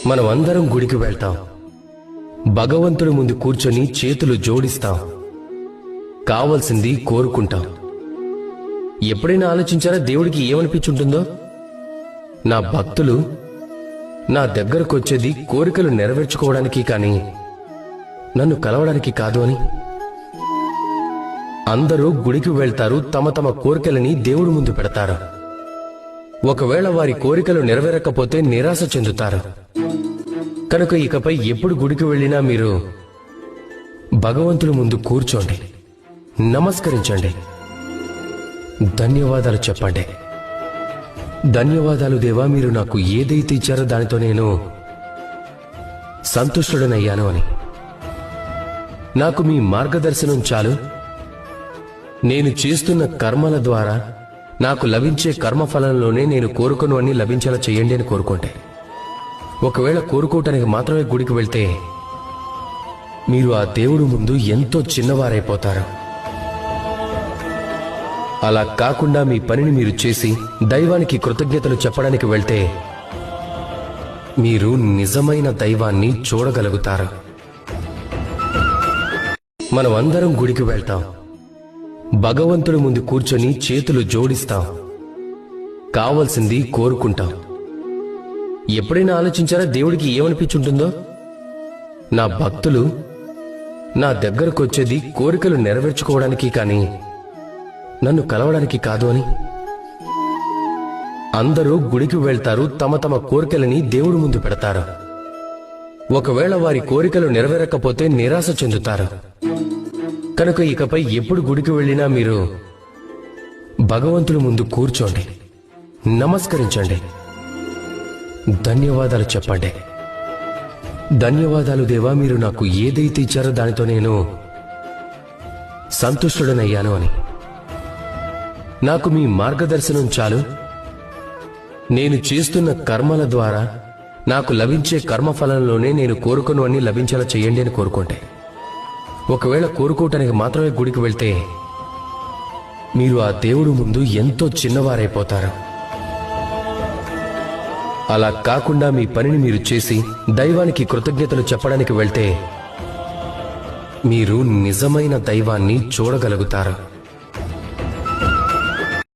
మనం అందరం గుడికి వెళ్తాం. భగవంతుడి ముందు కూర్చొని చేతులు జోడిస్తాం. కావలసింది కోరుకుంటాం. ఎప్పుడైనా ఆలోచించారా దేవుడికి ఏమనిపించుంటుందో? నా భక్తులు నా దగ్గరకు వచ్చేది కోరికలు నెరవేర్చుకోవడానికి కానీ నన్ను కలవడానికి కాదు అని. అందరూ గుడికి వెళ్తారు, తమ తమ కోరికలని దేవుడి ముందు పెడతారు. ఒకవేళ వారి కోరికలు నెరవేరకపోతే నిరాశ చెందుతారు. కనుక ఇకపై ఎప్పుడు గుడికి వెళ్ళినా మీరు భగవంతుడి ముందు కూర్చోండి, నమస్కరించండి, ధన్యవాదాలు చెప్పండి. ధన్యవాదాలు దేవా, మీరు నాకు ఏదైతే ఇచ్చారో దానితో నేను సంతుష్టుడనయ్యాను అని. నాకు మీ మార్గదర్శనం చాలు. నేను చేస్తున్న కర్మల ద్వారా నాకు లభించే కర్మఫలంలోనే నేను కోరుకును అన్ని లభించేలా చేయండి అని కోరుకోండి. ఒకవేళ కోరుకోవటానికి మాత్రమే గుడికి వెళ్తే మీరు ఆ దేవుడు ముందు ఎంతో చిన్నవారైపోతారు. అలా కాకుండా మీ పనిని మీరు చేసి దైవానికి కృతజ్ఞతలు చెప్పడానికి వెళ్తే మీరు నిజమైన దైవాన్ని చూడగలుగుతారు. మనం అందరం గుడికి వెళ్తాం. భగవంతుడి ముందు కూర్చొని చేతులు జోడిస్తాం. కావలసింది కోరుకుంటాం. ఎప్పుడైనా ఆలోచించారా దేవుడికి ఏమనిపించుంటుందో? నా భక్తులు నా దగ్గరకు వచ్చేది కోరికలు నెరవేర్చుకోవడానికి కానీ నన్ను కలవడానికి కాదు అని. అందరూ గుడికి వెళ్తారు, తమ తమ కోరికలని దేవుడి ముందు పెడతారు. ఒకవేళ వారి కోరికలు నెరవేరకపోతే నిరాశ చెందుతారు. కనుక ఇకపై ఎప్పుడు గుడికి వెళ్ళినా మీరు భగవంతుడి ముందు కూర్చోండి, నమస్కరించండి, ధన్యవాదాలు చెప్పండి. ధన్యవాదాలు దేవా, మీరు నాకు ఏదైతే ఇచ్చారో దానితో నేను సంతుష్టుడనయ్యాను అని. నాకు మీ మార్గదర్శనం చాలు. నేను చేస్తున్న కర్మల ద్వారా నాకు లభించే కర్మఫలంలోనే నేను కోరుకును అన్ని లభించేలా చేయండి అని కోరుకోండి. ఒకవేళ కోరుకోవటానికి మాత్రమే గుడికి వెళ్తే మీరు ఆ దేవుడు ముందు ఎంతో చిన్నవారైపోతారు. అలా కాకుండా మీ పనిని మీరు చేసి దైవానికి కృతజ్ఞతలు చెప్పడానికి వెళ్తే మీరు నిజమైన దైవాన్ని చూడగలుగుతారు.